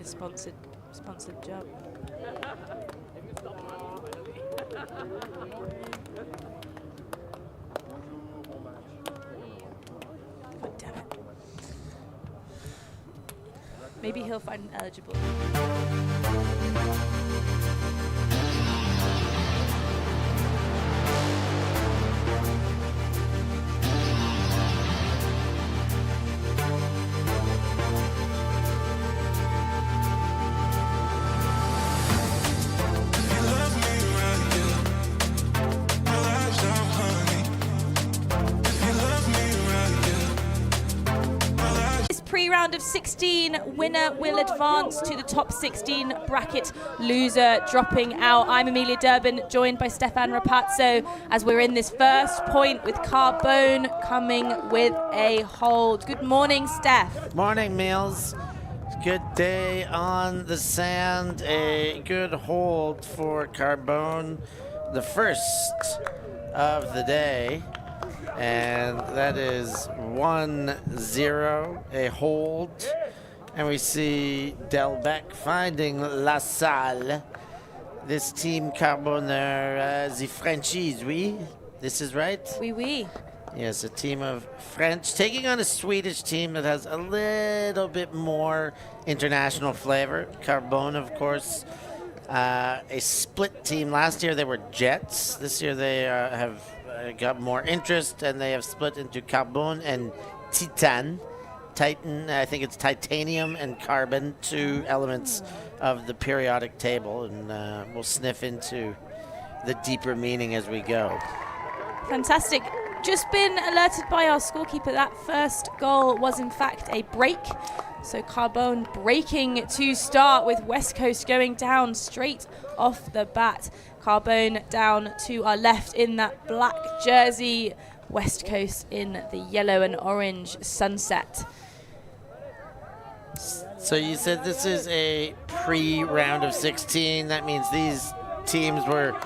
this sponsored job. God damn it. Maybe he'll find an eligible. Pre-round of 16, winner will advance to the top 16 bracket, loser dropping out. I'm Amelia Durbin, joined by Stefan Rapazzo, as we're in this first point with Carbone coming with a hold. Good morning, Steph. Morning, Mills. Good day on the sand. A good hold for Carbone, the first of the day. And that is 1-0, a hold. And we see Delbecq finding La Salle. This team Carbone, the Frenchies, oui? This is right? Oui, oui. Yes, a team of French taking on a Swedish team that has a little bit more international flavor. Carbone, of course, a split team. Last year they were Jets. This year they have got more interest, and they have split into Carbone and Titan. Titan, I think it's titanium and carbon, two elements of the periodic table, and we'll sniff into the deeper meaning as we go. Fantastic. Just been alerted by our scorekeeper that first goal was in fact a break. So Carbone breaking to start, with West Coast going down straight off the bat. Carbone down to our left in that black jersey, West Coast in the yellow and orange sunset. So you said this is a pre-round of 16. That means these teams were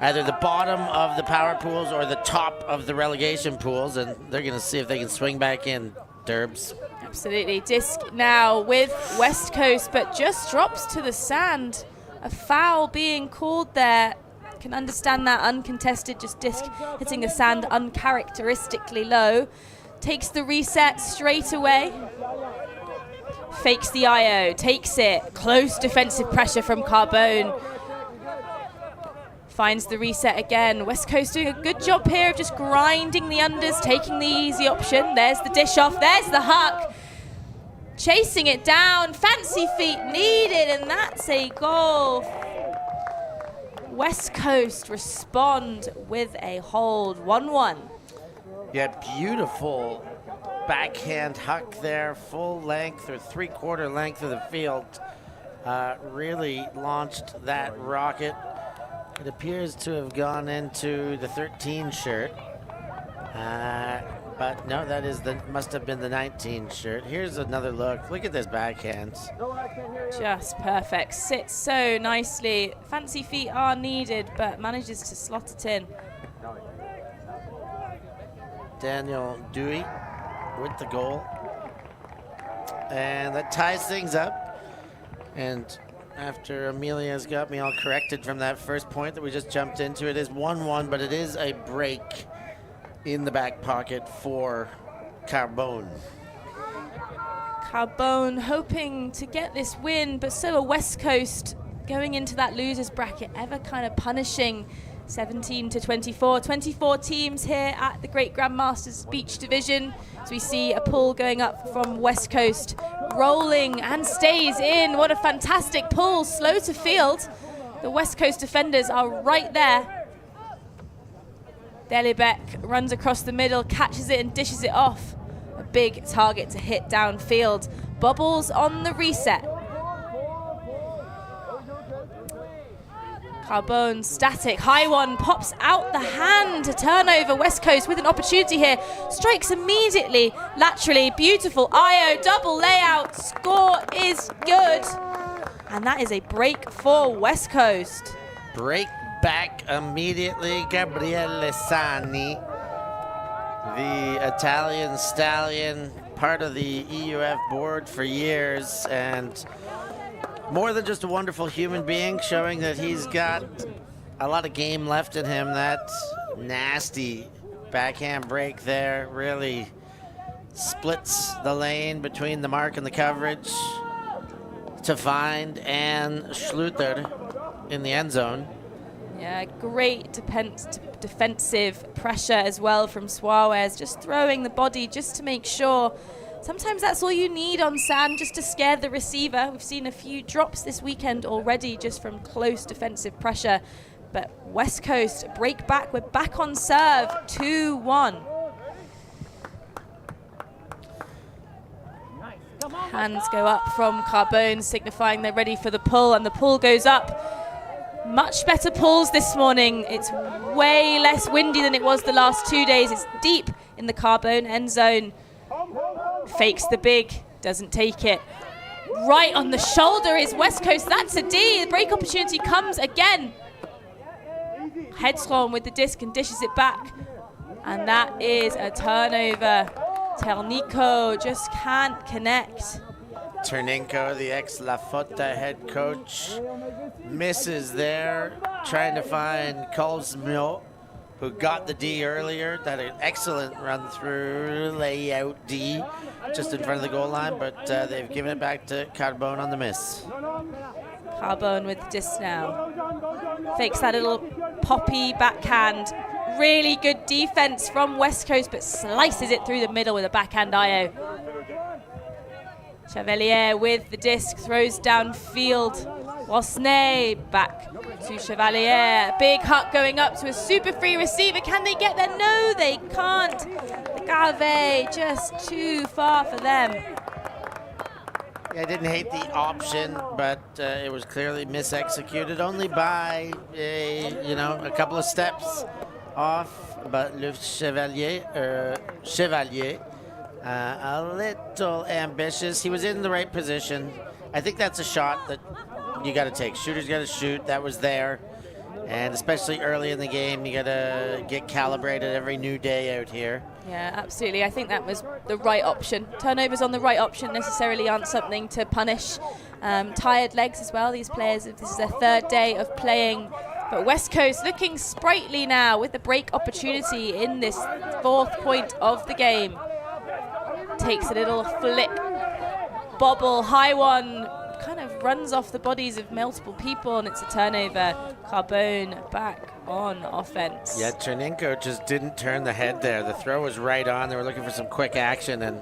either the bottom of the power pools or the top of the relegation pools, and they're going to see if they can swing back in, Derbs. Absolutely. Disc now with West Coast, but just drops to the sand. A foul being called there. Can understand that, uncontested, just Disc hitting the sand uncharacteristically low. Takes the reset straight away. Fakes the IO, takes it. Close defensive pressure from Carbone. Finds the reset again. West Coast doing a good job here of just grinding the unders, taking the easy option. There's the dish off, there's the huck. Chasing it down, fancy feet needed, and that's a goal. West Coast respond with a hold, 1-1. Yeah, beautiful backhand huck there, full length or three-quarter length of the field. Really launched that rocket. It appears to have gone into the 13 shirt. But no, that is must have been the 19 shirt. Here's another look. Look at this backhand. Just perfect. Sits so nicely. Fancy feet are needed, but manages to slot it in. Daniel Dewey with the goal. And that ties things up. And after Amelia's got me all corrected from that first point that we just jumped into, it is 1-1, but it is a break in the back pocket for Carbone. Carbone hoping to get this win, but so are West Coast going into that losers bracket, ever kind of punishing 17 to 24. 24 teams here at the Great Grandmasters Beach Division. So we see a pull going up from West Coast, rolling and stays in. What a fantastic pull, slow to field. The West Coast defenders are right there. Delbecq runs across the middle, catches it and dishes it off. A big target to hit downfield. Bubbles on the reset. Carbone static, high one, pops out the hand. A turnover, West Coast with an opportunity here. Strikes immediately, laterally, beautiful. IO, double layout, score is good. And that is a break for West Coast. Break back immediately, Gabriele Sani, the Italian stallion, part of the EUF board for years, and more than just a wonderful human being, showing that he's got a lot of game left in him. That nasty backhand break there really splits the lane between the mark and the coverage to find Anne Schluter in the end zone. Yeah, great defensive pressure as well from Suarez, just throwing the body just to make sure. Sometimes that's all you need on sand, just to scare the receiver. We've seen a few drops this weekend already just from close defensive pressure. But West Coast break back. We're back on serve, 2-1. Hands go up from Carbone, signifying they're ready for the pull, and the pull goes up. Much better pulls this morning. It's way less windy than it was the last 2 days. It's deep in the Carbone end zone. Fakes the big, doesn't take it. Right on the shoulder is West Coast. That's a D. The break opportunity comes again. Headström with the disc and dishes it back. And that is a turnover. Ternico just can't connect. Ternenko, the ex-La Fota head coach, misses there, trying to find Colsmio, who got the D earlier. That an excellent run through, layout D, just in front of the goal line, but they've given it back to Carbone on the miss. Carbone with the disc now. Fakes that little poppy backhand. Really good defense from West Coast, but slices it through the middle with a backhand IO. Chevalier with the disc, throws downfield. Wasney back to Chevalier. Big hut going up to a super free receiver. Can they get there? No, they can't. The Gave just too far for them. Yeah, I didn't hate the option, but it was clearly misexecuted only by a couple of steps off. But Le Chevalier, a little ambitious. He was in the right position. I think that's a shot that you got to take. Shooter's got to shoot. That was there. And especially early in the game, you got to get calibrated every new day out here. Yeah, absolutely. I think that was the right option. Turnovers on the right option necessarily aren't something to punish. Tired legs as well, these players. This is their third day of playing. But West Coast looking sprightly now with the break opportunity in this 4th point of the game. Takes a little flip, bobble, high one, kind of runs off the bodies of multiple people, and it's a turnover. Carbone back on offense. Yeah, Chernenko just didn't turn the head there. The throw was right on. They were looking for some quick action, and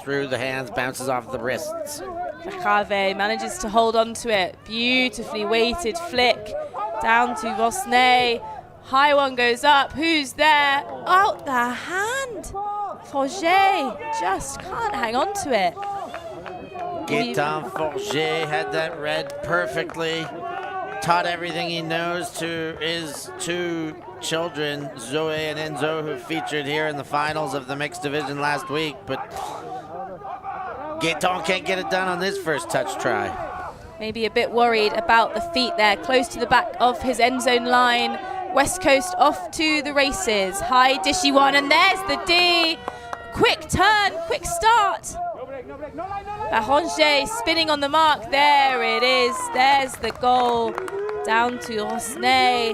through the hands, bounces off the wrists. Cave manages to hold on to it. Beautifully weighted flick down to Vosney. High one goes up. Who's there? Out the hand. Forget just can't hang on to it. Gaetan Forget had that read perfectly. Taught everything he knows to his 2 children, Zoe and Enzo, who featured here in the finals of the mixed division last week. But Gaetan can't get it done on this first touch try. Maybe a bit worried about the feet there, close to the back of his end zone line. West Coast off to the races. High dishy one, and there's the D. Quick turn, quick start. Baronje spinning on the mark. There it is. There's the goal. Down to Rosnay.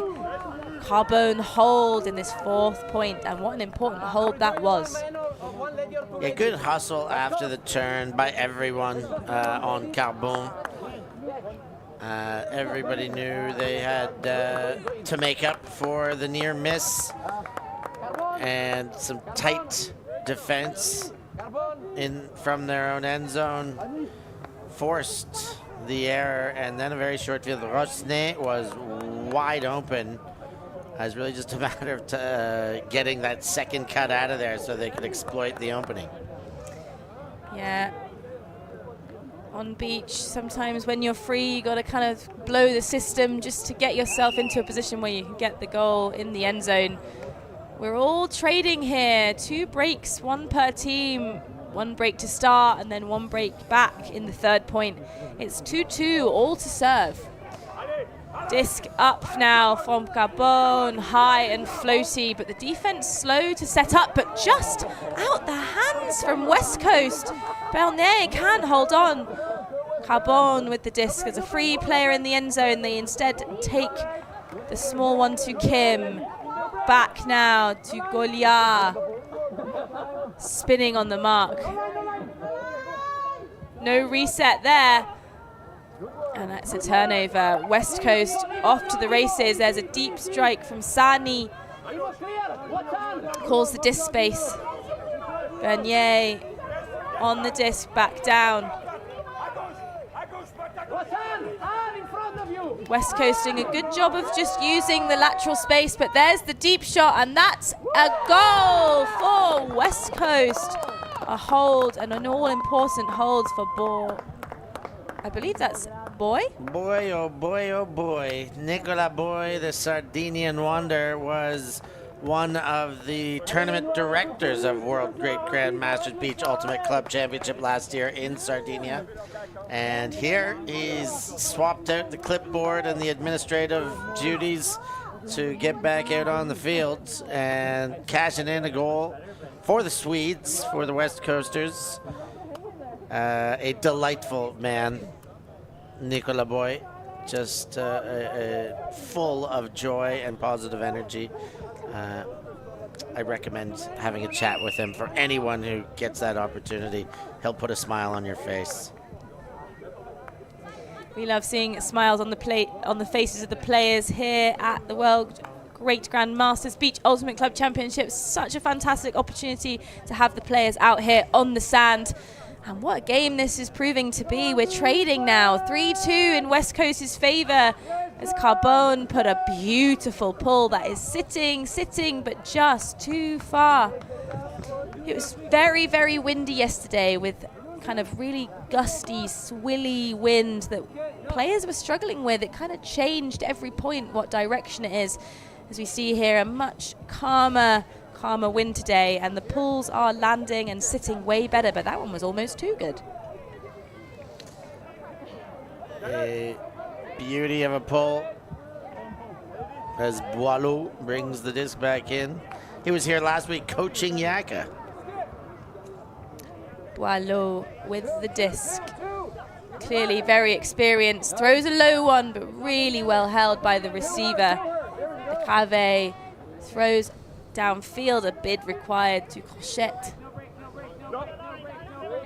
Carbone hold in this 4th point, and what an important hold that was. Yeah, good hustle after the turn by everyone on Carbone. Everybody knew they had to make up for the near miss, and some tight defense from their own end zone forced the error, and then a very short field. Rosnay was wide open. It was really just a matter of getting that second cut out of there so they could exploit the opening. Yeah. On beach, sometimes when you're free, you got to kind of blow the system just to get yourself into a position where you can get the goal in the end zone. We're all trading here. 2 breaks, 1 per team. 1 break to start and then 1 break back in the 3rd point. It's 2-2, all to serve. Disc up now from Carbone, high and floaty, but the defense slow to set up, but just out the hands from West Coast. Bernay can't hold on. Carbone with the disc. There's a free player in the end zone. They instead take the small one to Kim. Back now to Goliath. Spinning on the mark. No reset there. And that's a turnover. West Coast off to the races. There's a deep strike from Sani. Calls the disc space. Bernier on the disc, back down. West Coast doing a good job of just using the lateral space, but there's the deep shot, and that's a goal for West Coast. A hold, and an all-important hold for Bo. I believe that's Boy? Boy, oh boy, oh boy. Nicola Boy, the Sardinian wonder, was one of the tournament directors of World Great Grand Masters Beach Ultimate Club Championship last year in Sardinia. And here he's swapped out the clipboard and the administrative duties to get back out on the field and cashing in a goal for the Swedes, for the West Coasters. A delightful man, Nicola Boy, just full of joy and positive energy. I recommend having a chat with him for anyone who gets that opportunity. He'll put a smile on your face. We love seeing smiles on the faces of the players here at the World Great Grand Masters Beach Ultimate Club Championships. Such a fantastic opportunity to have the players out here on the sand. And what a game this is proving to be. We're trading now, 3-2 in West Coast's favor, as Carbone put a beautiful pull that is sitting, but just too far. It was very, very windy yesterday with kind of really gusty, swilly wind that players were struggling with. It kind of changed every point what direction it is. As we see here, a much calmer wind today, and the pulls are landing and sitting way better, but that one was almost too good. A beauty of a pull as Boileau brings the disc back in. He was here last week coaching Yaka. Boileau with the disc. Clearly very experienced. Throws a low one, but really well held by the receiver. The Cave throws downfield, a bid required to Crochette.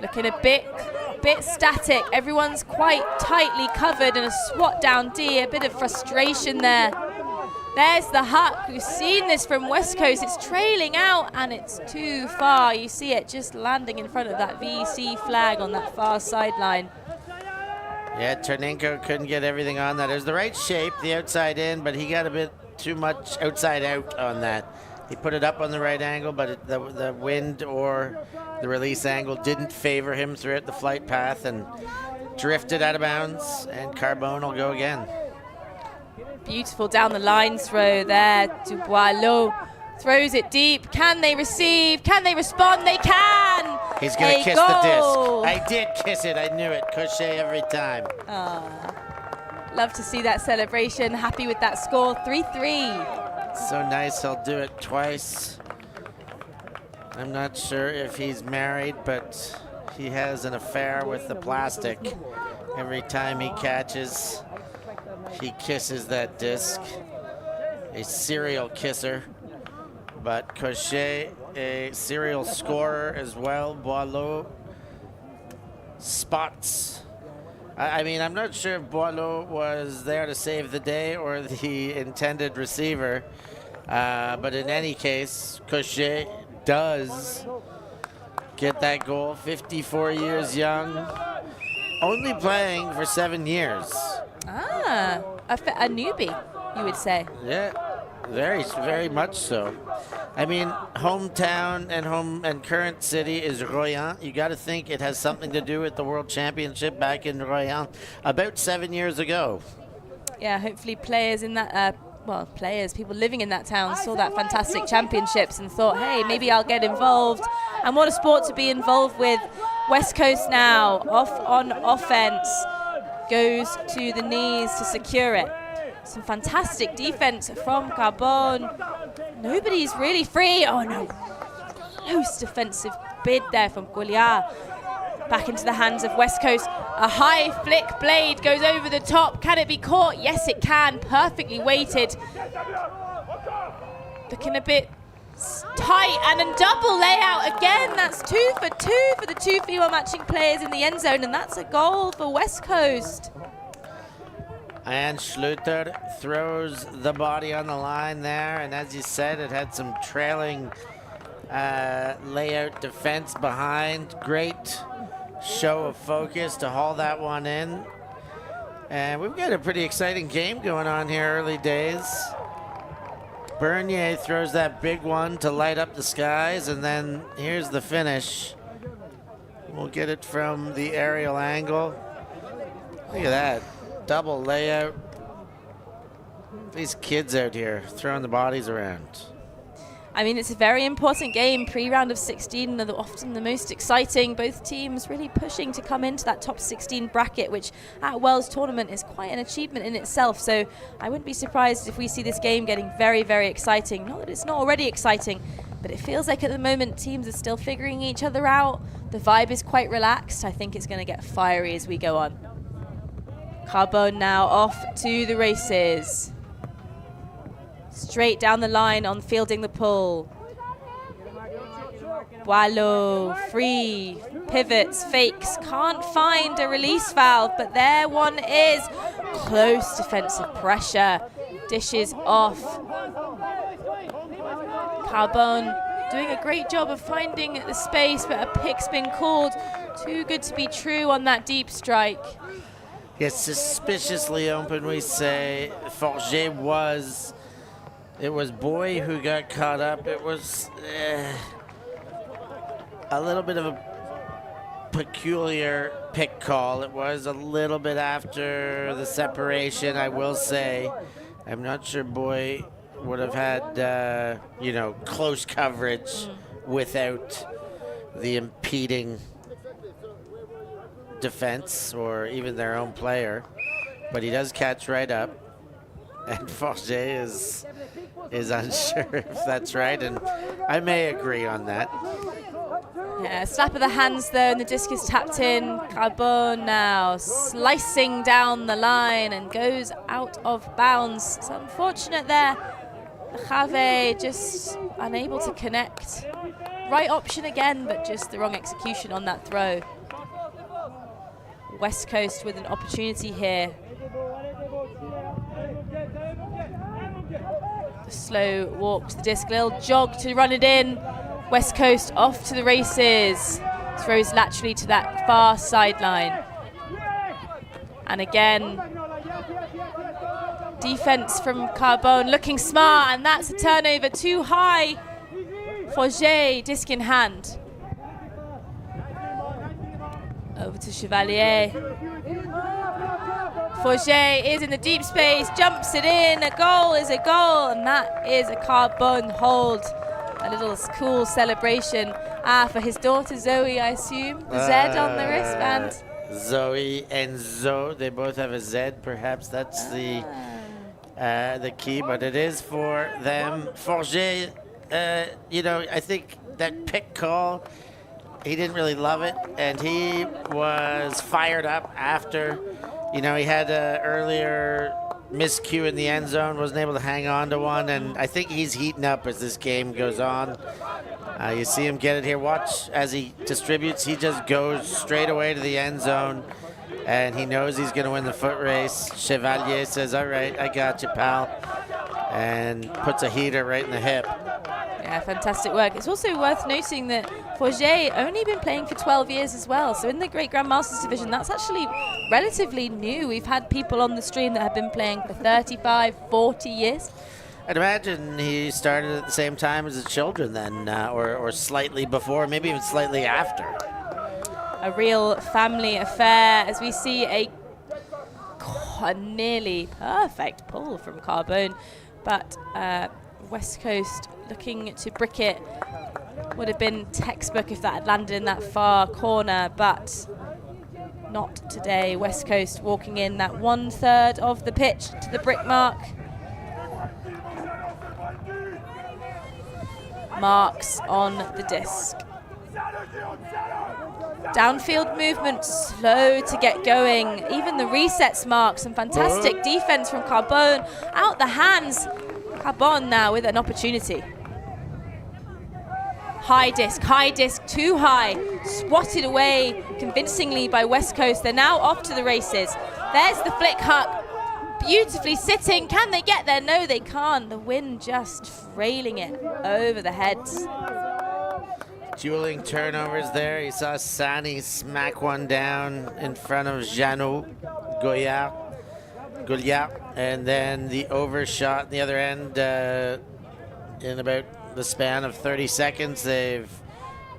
Looking a bit static. Everyone's quite tightly covered, and a swat down D. A bit of frustration there. There's the Huck. We've seen this from West Coast. It's trailing out, and it's too far. You see it just landing in front of that VC flag on that far sideline. Yeah, Ternenko couldn't get everything on that. It was the right shape, the outside in, but he got a bit too much outside out on that. He put it up on the right angle, but the wind or the release angle didn't favor him throughout the flight path and drifted out of bounds, and Carbone will go again. Beautiful down the line throw there to Boileau. Throws it deep. Can they receive? Can they respond? They can! He's going to kiss the disc. I did kiss it. I knew it. Cochet every time. Love to see that celebration. Happy with that score. 3-3. So nice. He'll do it twice. I'm not sure if he's married, but he has an affair with the plastic. Every time he catches, he kisses that disc. A serial kisser. But Cochet, a serial scorer as well. Boileau spots. I mean, I'm not sure if Boileau was there to save the day or the intended receiver. But in any case, Cochet does get that goal. 54 years young. Only playing for 7 years. A newbie, you would say. Yeah, very much so. I mean, hometown and current city is Royan. You got to think it has something to do with the World Championship back in Royan about 7 years ago. Yeah, hopefully players in that, people living in that town saw that fantastic championships and thought, hey, maybe I'll get involved. And what a sport to be involved with. West Coast now off on offense, goes to the knees to secure it. Some fantastic defense from Carbone. Nobody's really free. Oh no, close defensive bid there from Gouliard. Back into the hands of West Coast. A high flick blade goes over the top. Can it be caught? Yes, it can. Perfectly weighted. Looking a bit tight, and a double layout again. That's 2 for 2 for the 2 female matching players in the end zone, and that's a goal for West Coast. And Schluter throws the body on the line there, and as you said, it had some trailing layout defense behind. Great show of focus to haul that one in. And we've got a pretty exciting game going on here early days. Bernier throws that big one to light up the skies, and then here's the finish. We'll get it from the aerial angle. Look at that. Double layout. These kids out here throwing the bodies around. I mean, it's a very important game. Pre-round of 16 are often the most exciting. Both teams really pushing to come into that top 16 bracket, which at World's Tournament is quite an achievement in itself. So I wouldn't be surprised if we see this game getting very, very exciting. Not that it's not already exciting, but it feels like at the moment teams are still figuring each other out. The vibe is quite relaxed. I think it's going to get fiery as we go on. Carbone now off to the races. Straight down the line on fielding the pull. Boileau, free, pivots, fakes, can't find a release valve, but there one is. Close defensive pressure, dishes off. Carbone doing a great job of finding the space, but a pick's been called. Too good to be true on that deep strike. Yes, suspiciously open, we say. Forget was, it was Boy who got caught up. It was a little bit of a peculiar pick call. It was a little bit after the separation, I will say. I'm not sure Boy would have had, you know, close coverage without the impeding defense or even their own player, but he does catch right up, and Forget is unsure if that's right, and I may agree on that. Yeah, slap of the hands though, and the disc is tapped in. Carbone now slicing down the line and goes out of bounds. It's unfortunate there. Jave just unable to connect. Right option again, but just the wrong execution on that throw. West Coast with an opportunity here. The slow walk to the disc, little jog to run it in. West Coast off to the races. Throws laterally to that far sideline. And again, defense from Carbone looking smart, and that's a turnover too high. Forget, disc in hand. Over to Chevalier. Forget is in the deep space, jumps it in. A goal is a goal, and that is a Carbone hold. A little cool celebration. For his daughter Zoe, I assume. The Z on the wristband. Zoe and Zoe, they both have a Z. Perhaps that's the key, but it is for them. Forget, you know, I think that pick call, he didn't really love it, and he was fired up after, you know, he had an earlier miscue in the end zone, wasn't able to hang on to one, and I think he's heating up as this game goes on. You see him get it here. Watch as he distributes. He just goes straight away to the end zone, and he knows he's going to win the foot race. Chevalier says, all right, I got you, pal, and puts a heater right in the hip. Yeah, fantastic work. It's also worth noting that Forget only been playing for 12 years as well. So in the Great Grandmasters division, that's actually relatively new. We've had people on the stream that have been playing for 35, 40 years. I'd imagine he started at the same time as his children then, or slightly before, maybe even slightly after. A real family affair as we see a nearly perfect pull from Carbone. But West Coast looking to brick it. Would have been textbook if that had landed in that far corner, but not today. West Coast walking in that 1/3 of the pitch to the brick mark. Marks on the disc. Downfield movement slow to get going. Even the resets mark, some fantastic defense from Carbone. Out the hands, Carbone now with an opportunity. High disc, too high. Swatted away convincingly by West Coast. They're now off to the races. There's the flick huck. Beautifully sitting. Can they get there? No, they can't. The wind just trailing it over the heads. Dueling turnovers there. You saw Sani smack one down in front of Jeannot Goliath. And then the overshot on the other end in about the span of 30 seconds. They've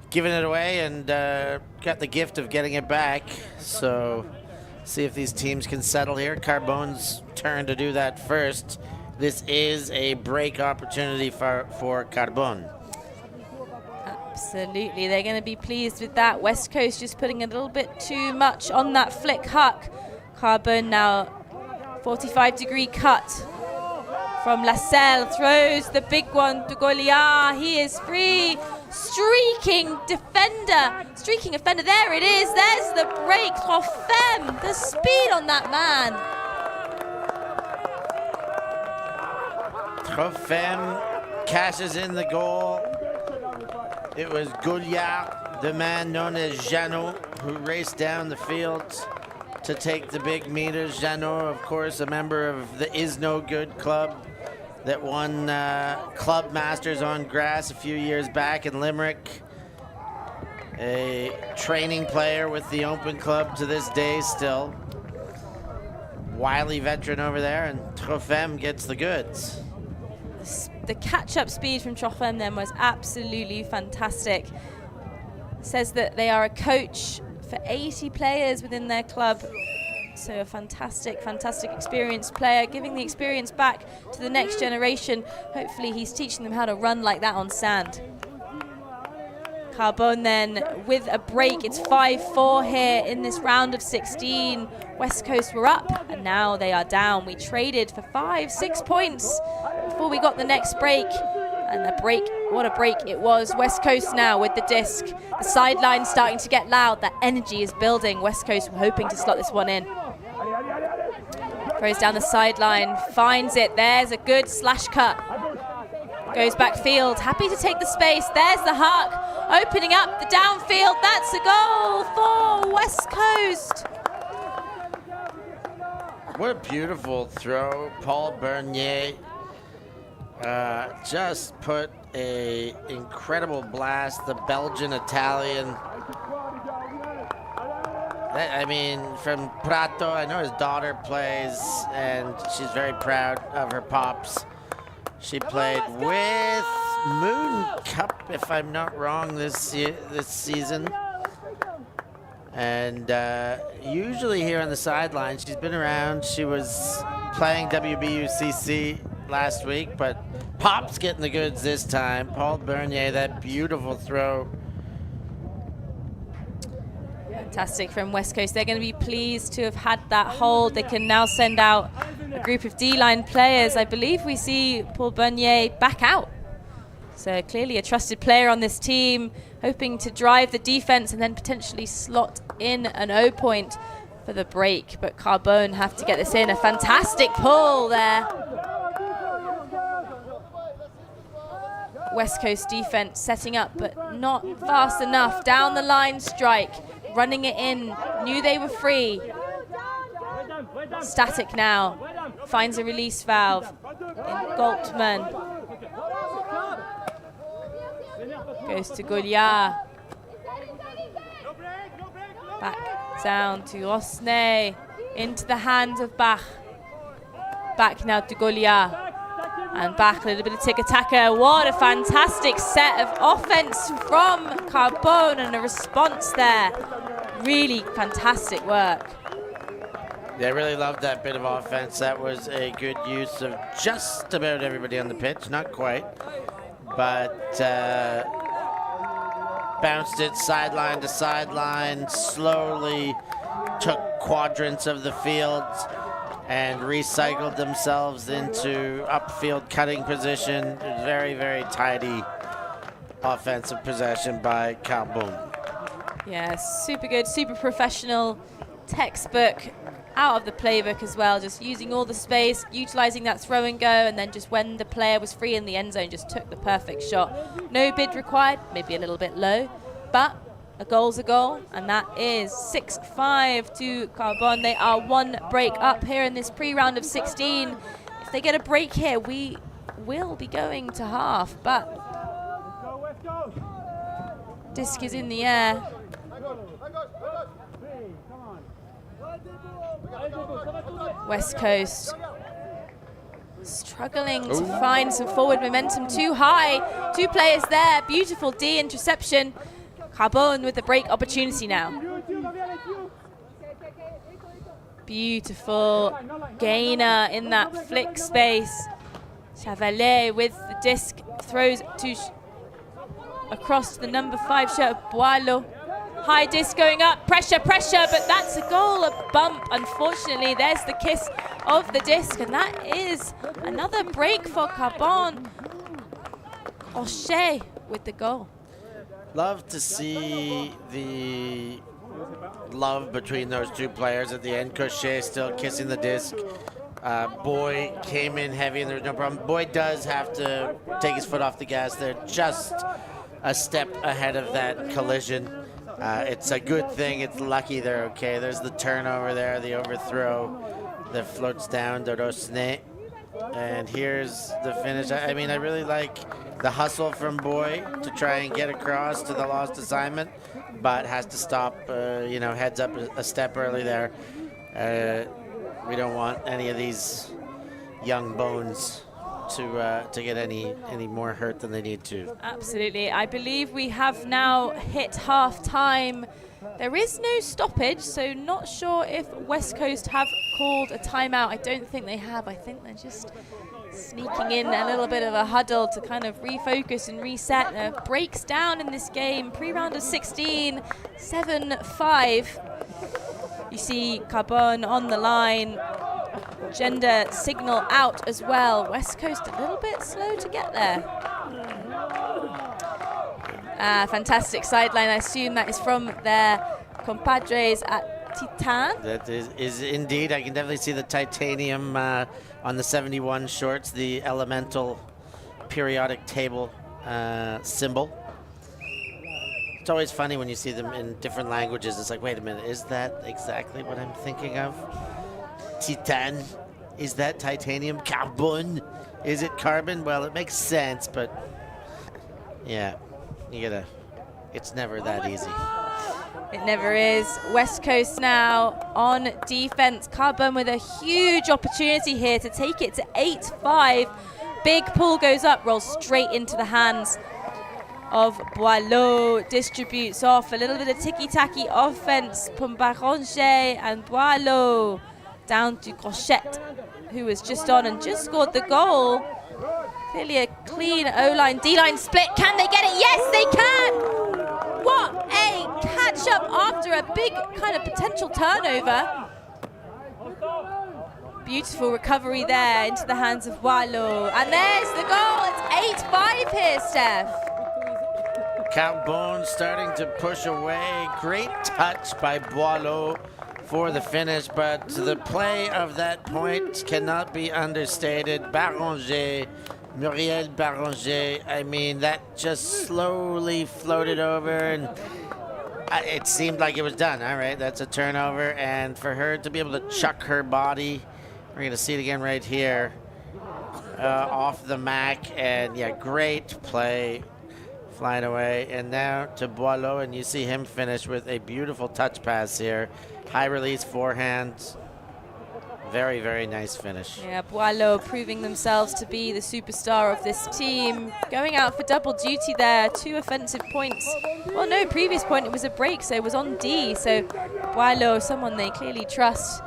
given it away and got the gift of getting it back. So see if these teams can settle here. Carbone's turn to do that first. This is a break opportunity for Carbone. Absolutely, they're going to be pleased with that. West Coast just putting a little bit too much on that flick huck. Carbone now 45-degree cut from Lascelles, throws the big one to Goliath. He is free. Streaking offender, there it is. There's the break. Trofem, the speed on that man. Trofem cashes in the goal. It was Goliath, the man known as Jeannot, who raced down the field to take the big meters. Jeannot, of course, a member of the Is No Good Club that won Club Masters on grass a few years back in Limerick. A training player with the Open Club to this day still. Wily veteran over there, and Trofem gets the goods. The catch-up speed from Trofem then was absolutely fantastic. Says that they are a coach for 80 players within their club. So a fantastic experienced player, giving the experience back to the next generation. Hopefully he's teaching them how to run like that on sand. Carbone then with a break. It's 5-4 here in this round of 16. West Coast were up and now they are down. We traded for 5-6 points before we got the next break. And the break, what a break it was. West Coast now with the disc. The sideline starting to get loud. That energy is building. West Coast were hoping to slot this one in. Throws down the sideline, finds it. There's a good slash cut. Goes backfield, happy to take the space. There's the huck, opening up the downfield. That's a goal for West Coast. What a beautiful throw. Paul Bernier just put a incredible blast. The Belgian-Italian. I mean, from Prato, I know his daughter plays, and she's very proud of her pops. She played with Moon Cup, if I'm not wrong, this season. And usually here on the sidelines, she's been around. She was playing WBUCC last week, but Pop's getting the goods this time. Paul Bernier, that beautiful throw. Fantastic from West Coast. They're going to be pleased to have had that hold. They can now send out a group of D-line players. I believe we see Paul Bernier back out. So clearly a trusted player on this team, hoping to drive the defense and then potentially slot in an O point for the break. But Carbone have to get this in. A fantastic pull there. West Coast defense setting up, but not fast enough. Down the line strike. Running it in, knew they were free. Static now, finds a release valve in Goltman. Goes to Goliath. Back down to Osney, into the hands of Bach. Back now to Goliath. And back, a little bit of tiki-taka. What a fantastic set of offense from Carbone and a response there. Really fantastic work. Yeah, I really loved that bit of offense. That was a good use of just about everybody on the pitch. Not quite, but bounced it sideline to sideline, slowly took quadrants of the field and recycled themselves into upfield cutting position. Very, very tidy offensive possession by Carbone. Yeah, super good, super professional, textbook, out of the playbook as well, just using all the space, utilizing that throw and go, and then just when the player was free in the end zone, just took the perfect shot. No bid required, maybe a little bit low, but a goal's a goal, and that is 6-5 to Carbone. They are one break up here in this pre-round of 16. If they get a break here, we will be going to half, but disc is in the air. West Coast struggling to find some forward momentum, too high. Two players there, beautiful D interception. Carbone with the break opportunity now. Beautiful gainer in that flick space. Chevalier with the disc throws to across the number 5 shirt of Boileau. High disc going up, pressure, but that's a goal, a bump. Unfortunately, there's the kiss of the disc, and that is another break for Carbone. Crochet with the goal. Love to see the love between those two players at the end. Crochet still kissing the disc. Boy came in heavy and there's no problem. Boy does have to take his foot off the gas there, just a step ahead of that collision. It's a good thing. It's lucky they're okay. There's the turnover there, the overthrow that floats down Dorosne. And here's the finish. I mean, I really like the hustle from Boy to try and get across to the lost assignment, but has to stop, heads up a step early there. We don't want any of these young bones to get any more hurt than they need to. Absolutely. I believe we have now hit half time. There is no stoppage, so not sure if West Coast have called a timeout. I don't think they have. I think they're just sneaking in a little bit of a huddle to kind of refocus and reset. Breaks down in this game. Pre-round of 16, 7-5. You see Carbone on the line. Gender signal out as well. West Coast a little bit slow to get there. Fantastic sideline. I assume that is from their compadres at Titan. That is indeed. I can definitely see the titanium on the 71 shorts, the elemental periodic table symbol. It's always funny when you see them in different languages. It's like, wait a minute, is that exactly what I'm thinking of? Titan, is that titanium? Carbone, is it carbon? Well, it makes sense, but yeah, it's never that easy. It never is. West Coast now on defense. Carbone with a huge opportunity here to take it to 8-5. Big pull goes up, rolls straight into the hands of Boileau, distributes off. A little bit of ticky-tacky offense from Baronge and Boileau down to Crochette, who was just on and just scored the goal. Clearly a clean O-line, D-line split. Can they get it? Yes, they can! What a catch-up after a big kind of potential turnover. Beautiful recovery there into the hands of Boileau. And there's the goal. It's 8-5 here, Steph. Carbone starting to push away. Great touch by Boileau for the finish, but the play of that point cannot be understated. Baronge, Muriel Baronge, I mean, that just slowly floated over, and it seemed like it was done. All right, that's a turnover, and for her to be able to chuck her body, we're going to see it again right here, off the Mac, and yeah, great play, flying away, and now to Boileau, and you see him finish with a beautiful touch pass here. High release forehand. Very, very nice finish. Yeah, Boileau proving themselves to be the superstar of this team. Going out for double duty there. 2 offensive points. Well, no, previous point it was a break, so it was on D. So Boileau, someone they clearly trust.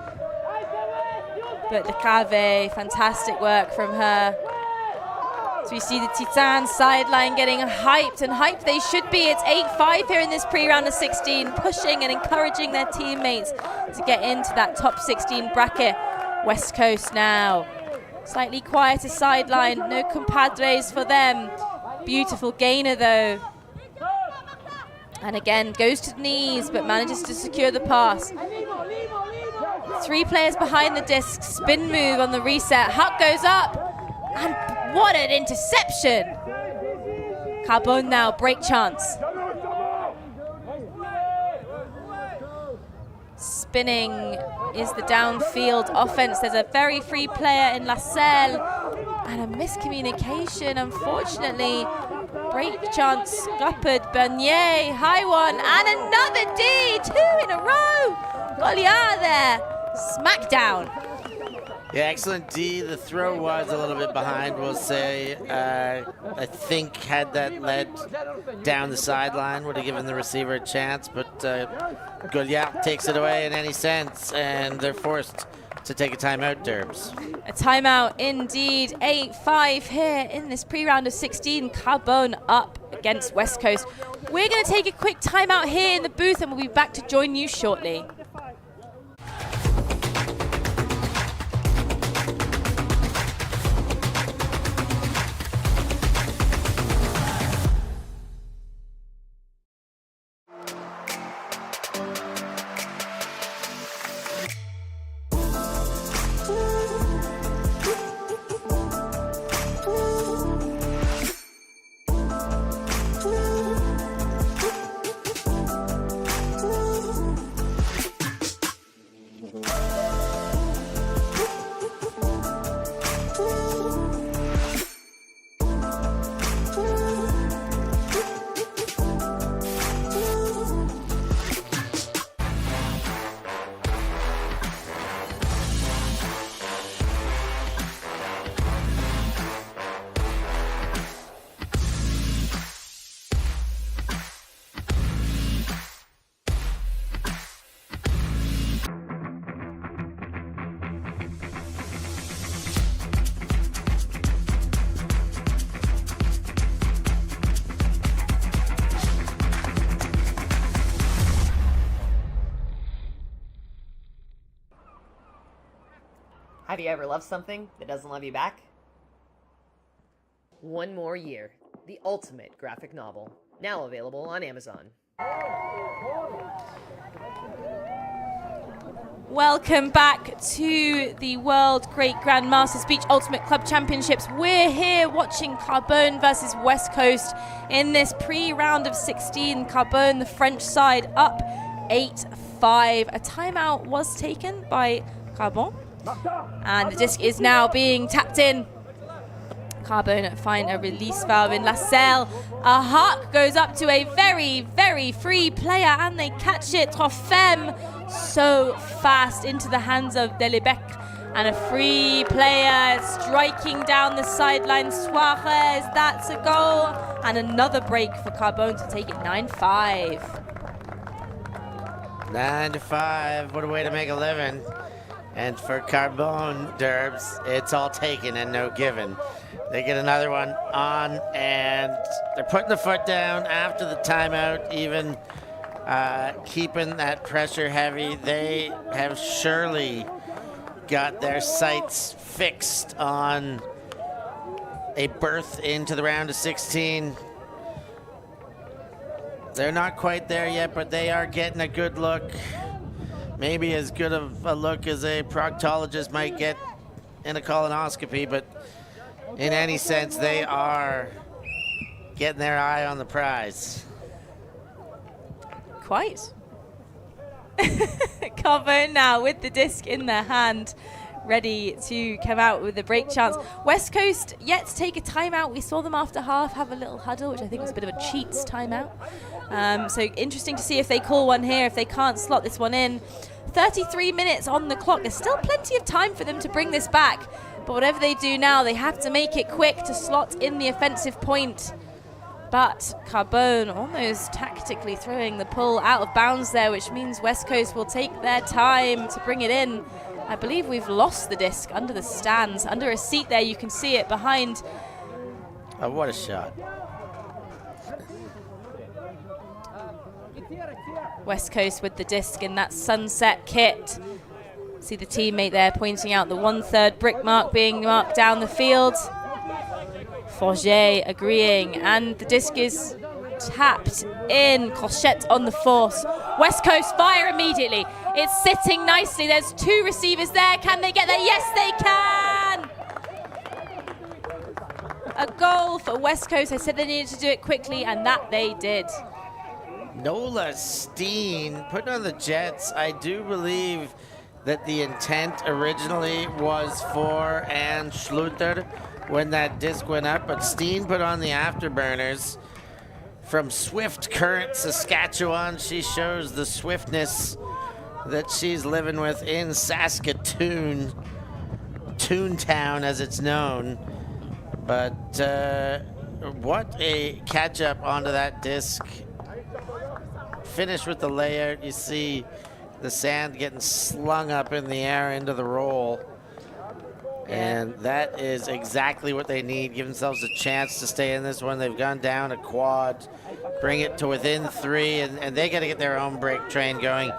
But the Cave, fantastic work from her. So we see the Titan sideline getting hyped, and hyped they should be. It's 8-5 here in this pre-round of 16, pushing and encouraging their teammates to get into that top 16 bracket. West Coast now. Slightly quieter sideline, no compadres for them. Beautiful gainer though. And again, goes to the knees, but manages to secure the pass. 3 players behind the disc, spin move on the reset. Huck goes up, and what an interception. Carbone now, break chance. Spinning is the downfield offense. There's a very free player in Lascelles, and a miscommunication, unfortunately. Break chance, scuppered, Bernier, high one, and another D, 2 in a row. Goliath there, smackdown. Yeah, excellent D. The throw was a little bit behind, we'll say. I think had that led down the sideline, would have given the receiver a chance, but Goliath takes it away in any sense, and they're forced to take a timeout, Derbs. A timeout indeed. 8-5 here in this pre-round of 16. Carbone up against West Coast. We're going to take a quick timeout here in the booth, and we'll be back to join you shortly. Have you ever loved something that doesn't love you back? One More Year, the ultimate graphic novel, now available on Amazon. Welcome back to the World Great Grandmasters Beach Ultimate Club Championships. We're here watching Carbone versus West Coast in this pre-round of 16. Carbone, the French side, up 8-5. A timeout was taken by Carbone, and the disc is now being tapped in. Carbone find a release valve in Lascelles. A huck goes up to a very, very free player, and they catch it. Trofem so fast into the hands of Delebec, and a free player striking down the sideline. Suarez, that's a goal, and another break for Carbone to take it 9-5. 9-5, what a way to make a living. And for Carbone, Derbs, it's all taken and no given. They get another one on, and they're putting the foot down after the timeout, even keeping that pressure heavy. They have surely got their sights fixed on a berth into the round of 16. They're not quite there yet, but they are getting a good look. Maybe as good of a look as a proctologist might get in a colonoscopy, but in any sense, they are getting their eye on the prize. Quite. Carbone now with the disc in their hand, ready to come out with a break chance. West Coast yet to take a timeout. We saw them after half have a little huddle, which I think was a bit of a cheats timeout. So interesting to see if they call one here, if they can't slot this one in. 33 minutes on the clock. There's still plenty of time for them to bring this back, but whatever they do now, they have to make it quick to slot in the offensive point. But Carbone almost tactically throwing the pull out of bounds there, which means West Coast will take their time to bring it in. I believe we've lost the disc under the stands, under a seat there. You can see it behind. Oh, what a shot. West Coast with the disc in that sunset kit. See the teammate there pointing out the 1/3 brick mark being marked down the field. Forget agreeing, and the disc is tapped in. Crochette on the force. West Coast fire immediately. It's sitting nicely. There's 2 receivers there. Can they get there? Yes, they can! A goal for West Coast. I said they needed to do it quickly, and that they did. Nola Steen putting on the Jets. I do believe that the intent originally was for Anne Schluter when that disc went up, but Steen put on the afterburners. From Swift Current, Saskatchewan, she shows the swiftness that she's living with in Saskatoon, Toontown as it's known. But what a catch up onto that disc. Finish with the layout. You see the sand getting slung up in the air into the roll. And that is exactly what they need. Give themselves a chance to stay in this one. They've gone down a quad, bring it to within 3, and they got to get their own break train going.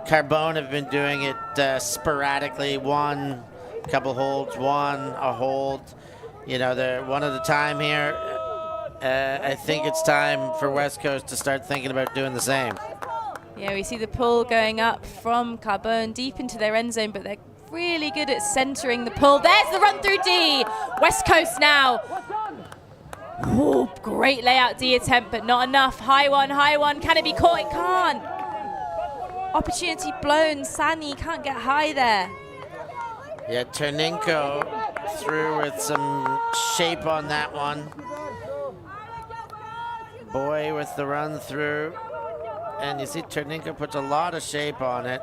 Carbone have been doing it sporadically. 1, couple holds, 1, a hold. You know, they're one at a time here. I think it's time for West Coast to start thinking about doing the same. Yeah, we see the pull going up from Carbone deep into their end zone, but they're really good at centering the pull. There's the run through D. West Coast now. Ooh, great layout D attempt, but not enough. High one. Can it be caught? It can't. Opportunity blown. Sani can't get high there. Yeah, Ternenko through with some shape on that one. Boy with the run through. And you see Ternenko puts a lot of shape on it.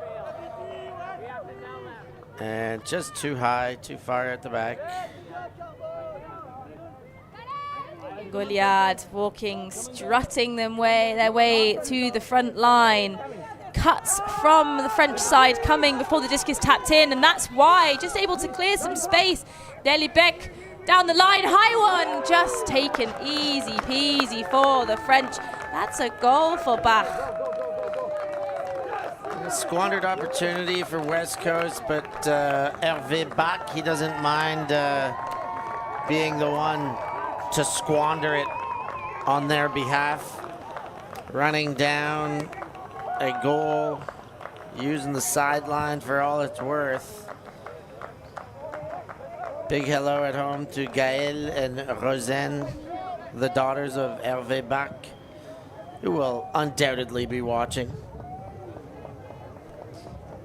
And just too high, too far at the back. Goliath walking, strutting their way to the front line. Cuts from the French side coming before the disc is tapped in, and that's why, just able to clear some space. Delibek down the line, high one, just taken easy peasy for the French. That's a goal for Bach. A squandered opportunity for West Coast, but Hervé Bach, he doesn't mind being the one to squander it on their behalf. Running down a goal, using the sideline for all it's worth. Big hello at home to Gaëlle and Rosen, the daughters of Hervé Bach, who will undoubtedly be watching.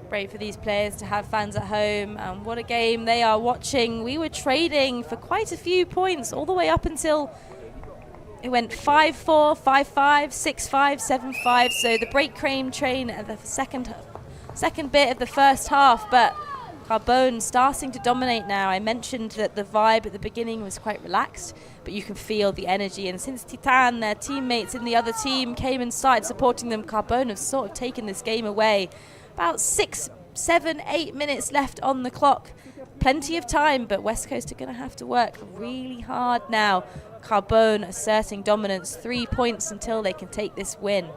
Great for these players to have fans at home, and what a game they are watching. We were trading for quite a few points all the way up until it went 5-4, 5-5, 6-5, 7-5. So the break train at the second bit of the first half, but Carbone starting to dominate now. I mentioned that the vibe at the beginning was quite relaxed, but you can feel the energy. And since Titan, their teammates in the other team, came and started supporting them, Carbone have sort of taken this game away. About 6, 7, 8 minutes left on the clock. Plenty of time, but West Coast are going to have to work really hard now. Carbone asserting dominance, 3 points until they can take this win.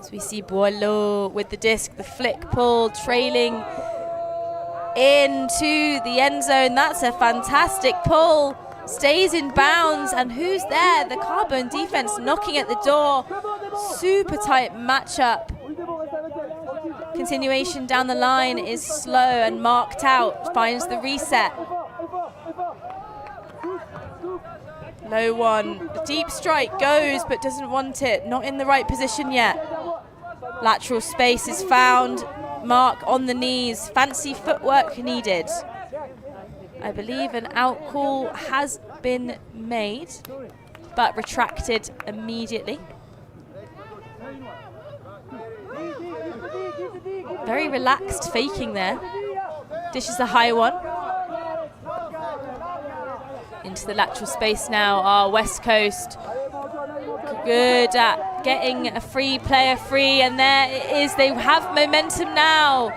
So we see Boileau with the disc, the flick pull, trailing into the end zone. That's a fantastic pull. Stays in bounds, and who's there? The Carbone defense knocking at the door. Super tight matchup. Continuation down the line is slow and marked out. Finds the reset. Low one. The deep strike goes, but doesn't want it. Not in the right position yet. Lateral space is found. Mark on the knees. Fancy footwork needed. I believe an out call has been made, but retracted immediately. Very relaxed faking there. Dishes a high one. Into the lateral space now are West Coast. Good at getting a free player free, and there it is. They have momentum now.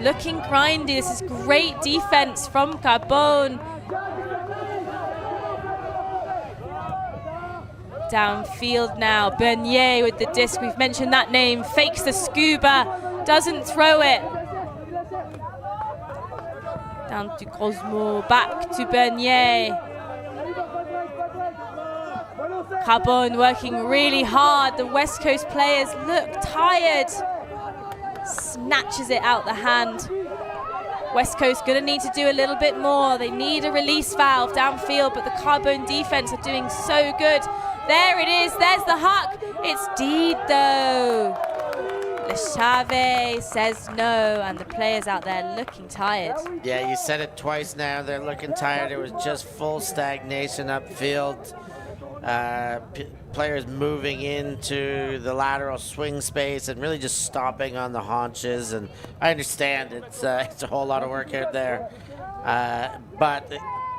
Looking grindy. This is great defense from Carbone. Downfield now. Bernier with the disc. We've mentioned that name. Fakes the scuba. Doesn't throw it. Down to Cosmo. Back to Bernier. Carbone working really hard. The West Coast players look tired. Snatches it out the hand. West Coast gonna need to do a little bit more. They need a release valve downfield, but the Carbone defense are doing so good. There it is, there's the huck. It's Dido. Le Chave says no, and the players out there looking tired. Yeah, you said it twice now. They're looking tired. It was just full stagnation upfield. Players moving into the lateral swing space and really just stopping on the haunches. And I understand it's a whole lot of work out there, but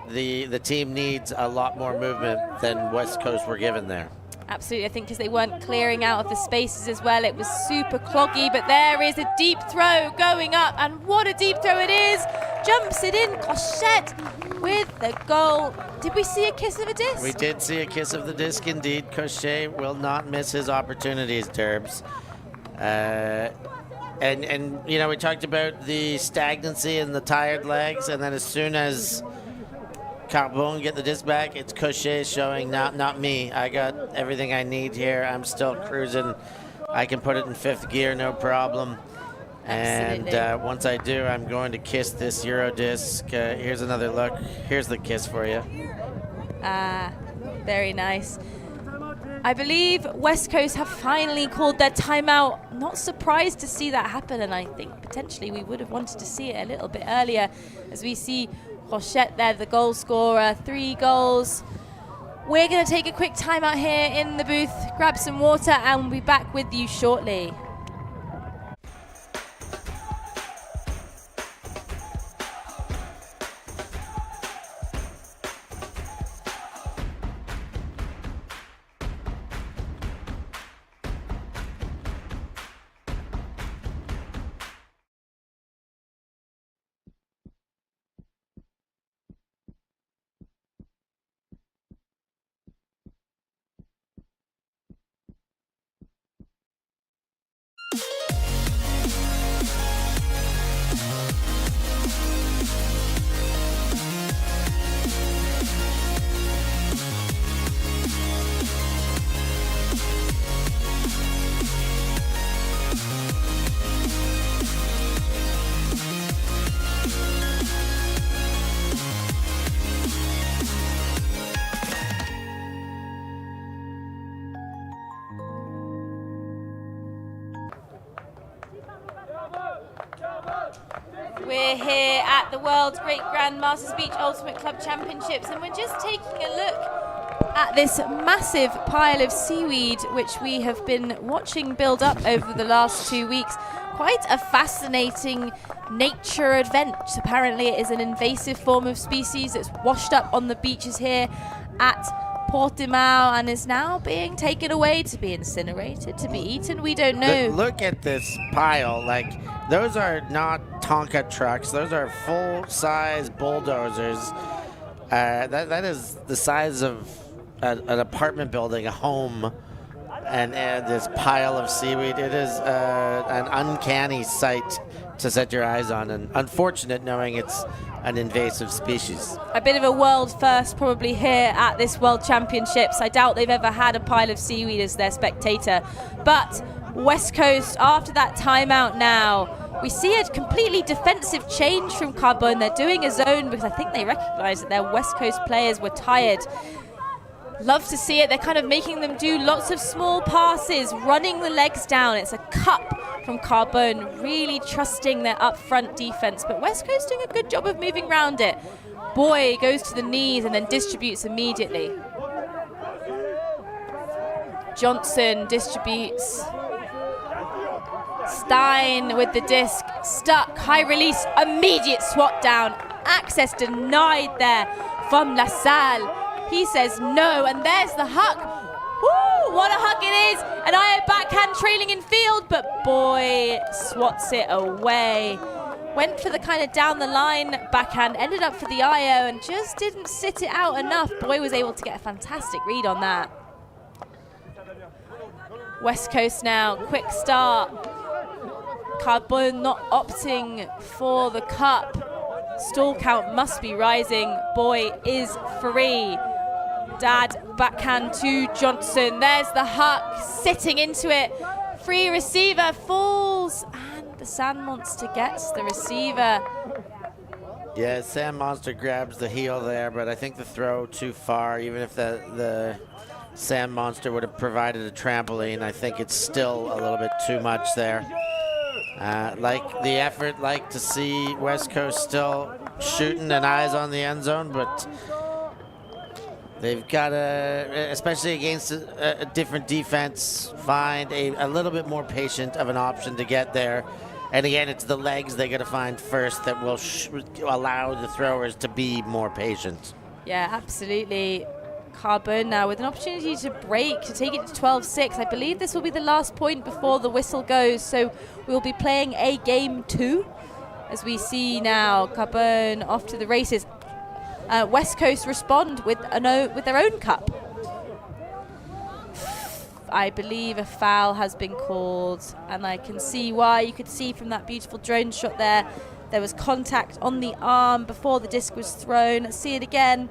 the team needs a lot more movement than West Coast were given there. Absolutely, I think because they weren't clearing out of the spaces as well. It was super cloggy, but there is a deep throw going up, and what a deep throw it is. Jumps it in, Cochette with the goal. Did we see a kiss of a disc? We did see a kiss of the disc indeed. Cochet will not miss his opportunities, Derbs. And you know, we talked about the stagnancy and the tired legs, and then as soon as Carbone get the disc back, it's Cochet showing, not me. I got everything I need here. I'm still cruising. I can put it in 5th gear, no problem. Absolutely. And once I do, I'm going to kiss this Euro disc. Here's another look. Here's the kiss for you. Ah, very nice. I believe West Coast have finally called their timeout. Not surprised to see that happen, and I think potentially we would have wanted to see it a little bit earlier, as we see Rochette there, the goal scorer, 3 goals. We're going to take a quick timeout here in the booth, grab some water, and we'll be back with you shortly. We're here at the World's Great Grand Masters Beach Ultimate Club Championships, and we're just taking a look at this massive pile of seaweed which we have been watching build up over the last 2 weeks. Quite a fascinating nature event. Apparently it is an invasive form of species that's washed up on the beaches here at Portimão and is now being taken away to be incinerated, to be eaten. We don't know. Look at this pile. Like, those are not Tonka trucks. Those are full-size bulldozers. That is the size of an apartment building, a home, and this pile of seaweed. It is an uncanny sight to set your eyes on, and unfortunate knowing it's an invasive species. A bit of a world first probably here at this World Championships. I doubt they've ever had a pile of seaweed as their spectator. But West Coast, after that timeout now, we see a completely defensive change from Carbone. They're doing a zone because I think they recognize that their West Coast players were tired. Love to see it. They're kind of making them do lots of small passes, running the legs down. It's a cup from Carbone, really trusting their up front defense. But West Coast doing a good job of moving around it. Boy goes to the knees and then distributes immediately. Johnson distributes. Stein with the disc, stuck, high release, immediate swat down. Access denied there from La Salle. He says no, and there's the huck. Woo, what a huck it is. An IO backhand trailing in field, but boy swats it away. Went for the kind of down the line backhand, ended up for the IO and just didn't sit it out enough. Boy was able to get a fantastic read on that. West Coast now, quick start. Carbone not opting for the cup. Stall count must be rising. Boy is free. Dad backhand to Johnson. There's the huck sitting into it. Free receiver falls, and the Sand Monster gets the receiver. Yeah, Sand Monster grabs the heel there, but I think the throw too far. Even if the Sand Monster would have provided a trampoline, I think it's still a little bit too much there. Like the effort, like to see West Coast still shooting and eyes on the end zone, but they've got to, especially against a different defense, find a little bit more patient of an option to get there. And again, it's the legs they got to find first that will allow the throwers to be more patient. Yeah, absolutely. Carbone now with an opportunity to break, to take it to 12-6. I believe this will be the last point before the whistle goes, so we'll be playing a game 2. As we see now, Carbone off to the races. West Coast respond with their own cup. I believe a foul has been called, and I can see why. You could see from that beautiful drone shot there was contact on the arm before the disc was thrown. Let's see it again.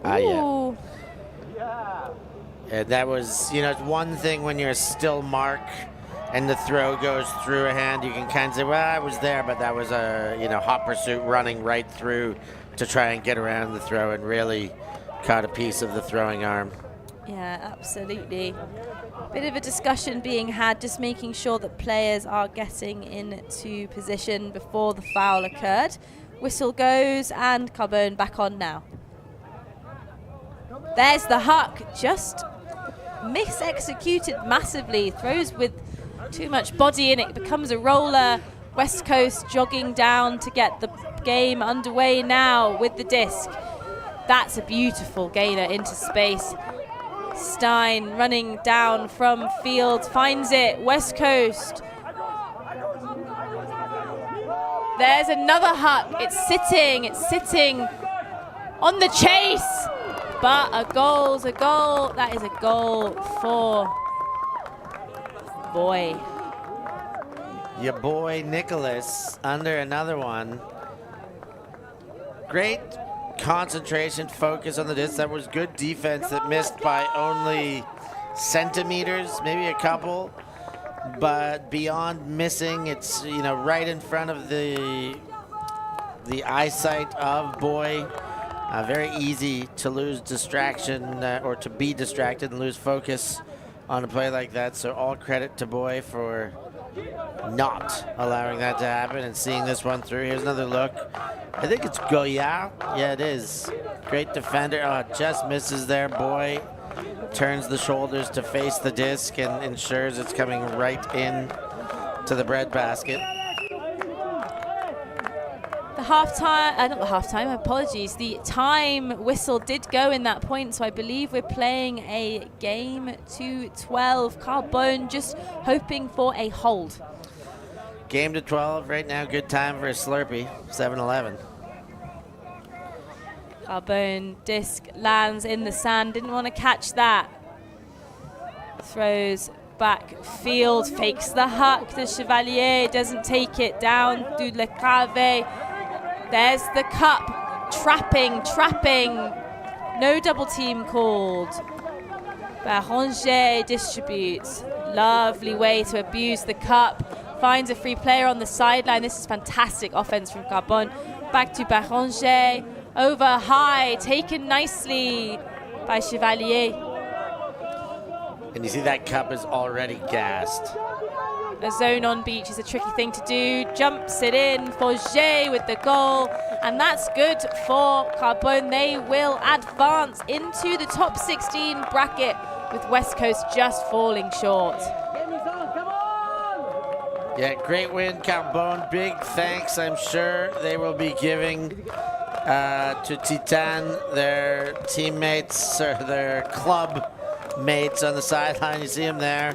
Yeah. That was, it's one thing when you're a still mark and the throw goes through a hand, you can kind of say, well, I was there, but that was a, hot pursuit running right through to try and get around the throw and really caught a piece of the throwing arm. Yeah, absolutely. Bit of a discussion being had, just making sure that players are getting into position before the foul occurred. Whistle goes, and Carbone back on now. There's the huck, just mis-executed massively. Throws with too much body in it, becomes a roller. West Coast jogging down to get the game underway now with the disc. That's a beautiful gainer into space. Stein running down from field, finds it, West Coast. There's another huck, it's sitting on the chase. But a goal's a goal. That is a goal for boy. Your boy Nicholas under another one. Great concentration, focus on the disc. That was good defense that missed by only centimeters, maybe a couple. But beyond missing, it's right in front of the eyesight of boy. Very easy to lose distraction or to be distracted and lose focus on a play like that. So all credit to Boy for not allowing that to happen and seeing this one through. Here's another look. I think it's Goya. Yeah, it is. Great defender. Oh, just misses there. Boy turns the shoulders to face the disc and ensures it's coming right in to the breadbasket. The time whistle did go in that point, so I believe we're playing a game to 12. Carbone just hoping for a hold. Game to 12 right now. Good time for a Slurpee. 7-11. Carbone disc lands in the sand. Didn't want to catch that. Throws back field, fakes the huck. The Chevalier doesn't take it down. Du Le Cave. There's the cup, trapping. No double team called. Barranger distributes. Lovely way to abuse the cup. Finds a free player on the sideline. This is fantastic offense from Carbone. Back to Barranger. Over high, taken nicely by Chevalier. And you see that cup is already gassed. A zone on beach is a tricky thing to do. Jumps it in for Jay with the goal. And that's good for Carbone. They will advance into the top 16 bracket with West Coast just falling short. Yeah, great win, Carbone. Big thanks, I'm sure they will be giving to Titan, their teammates, or their club mates on the sideline. You see them there.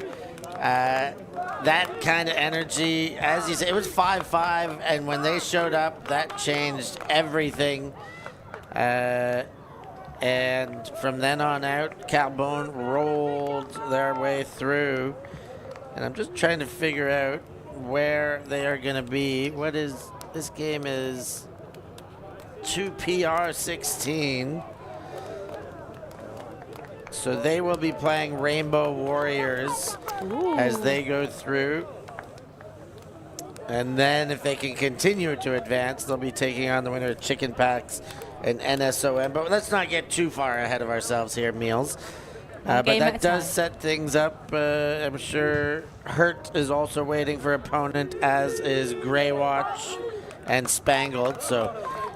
That kind of energy, as you say, it was 5-5, and when they showed up, that changed everything. And from then on out, Carbone rolled their way through. And I'm just trying to figure out where they are going to be. What is this game? Is 2 PR 16. So they will be playing Rainbow Warriors as they go through. And then if they can continue to advance, they'll be taking on the winner of Chicken Packs and NSOM. But let's not get too far ahead of ourselves here, Meals. But that does set things up. I'm sure Hurt is also waiting for opponent, as is Greywatch and Spangled. So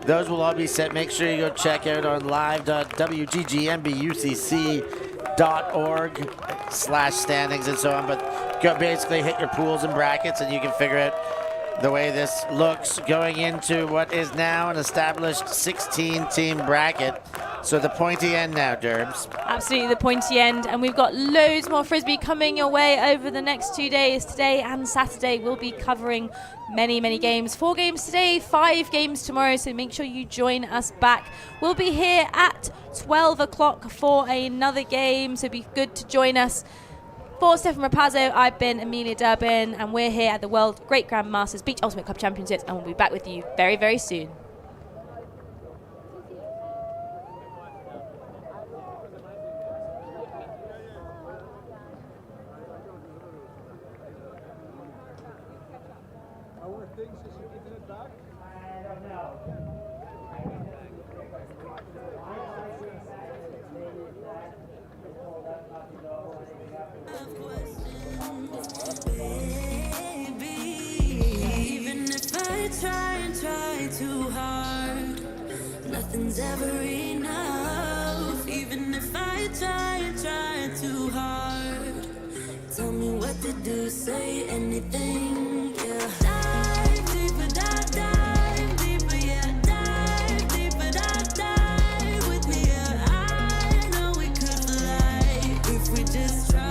those will all be set. Make sure you go check out on live.wggmbucc.org/standings and so on. But go basically hit your pools and brackets, and you can figure out the way this looks going into what is now an established 16-team bracket. So the pointy end now, Derbs. Absolutely the pointy end, and we've got loads more Frisbee coming your way over the next 2 days. Today and Saturday we'll be covering many, many games. 4 games today, 5 games tomorrow, so make sure you join us back. We'll be here at 12 o'clock for another game, so be good to join us. For Stefan Rapazzo, I've been Amelia Durbin, and we're here at the World Great Grandmasters Beach Ultimate Cup Championships, and we'll be back with you very, very soon. Try too hard, nothing's ever enough. Even if I try too hard, tell me what to do, say anything, yeah. Dive deeper, dive deeper, yeah. Dive deeper, dive with me, yeah. I know we could fly if we just try.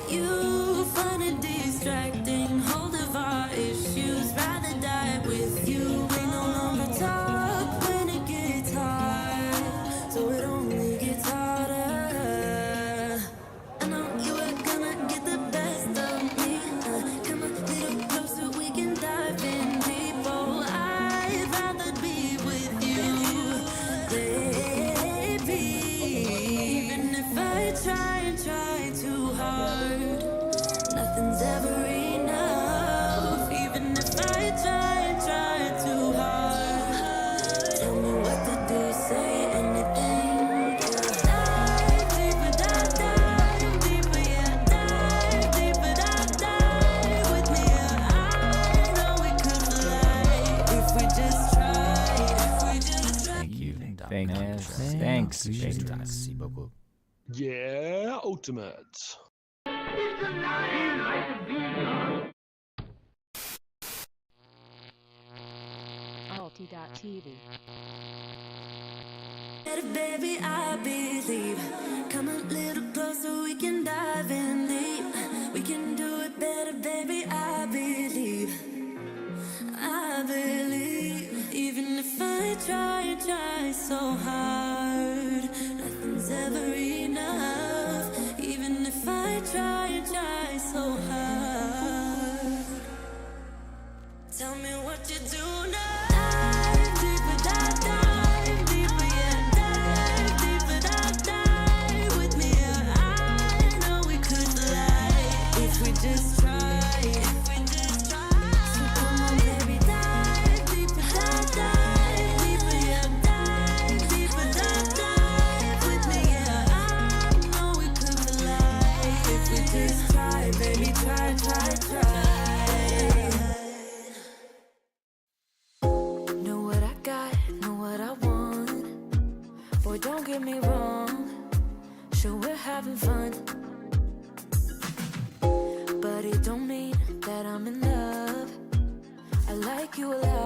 You find it distracting, hold of our issues, rather die with you. We no longer talk when it gets hard, so it only gets harder. I know you are gonna get the best of me. Come a little closer, we can dive in deep. Oh, I'd rather be with you, baby. Even if I try too hard, nothing's ever enough. Even if I try too hard, tell me what to do, say anything, yeah. Dive deeper, dive deeper, yeah. Dive deeper, dive with me, yeah. I know we could fly if we just tried. Thank you. Thanks. Merci beaucoup. Yeah, Ultimate. ULTI.TV. Baby, I believe. Come a little closer, we can dive in deep. We can do it better, baby, I believe. I believe. Even if I try so hard, nothing's ever enough. Even if I try so hard, tell me what you do now. Dive deeper, dive deeper, yeah. Dive deeper, dive with me, yeah. I know we could fly if we just try. So come on, baby, dive deeper, dive deeper, yeah. Dive deeper, dive with me, yeah. I know we could fly if we just try, baby, try. Know what I got, know what I want. Boy, don't get me wrong, sure we're having fun, but it don't mean that I'm in love. I like you a lot.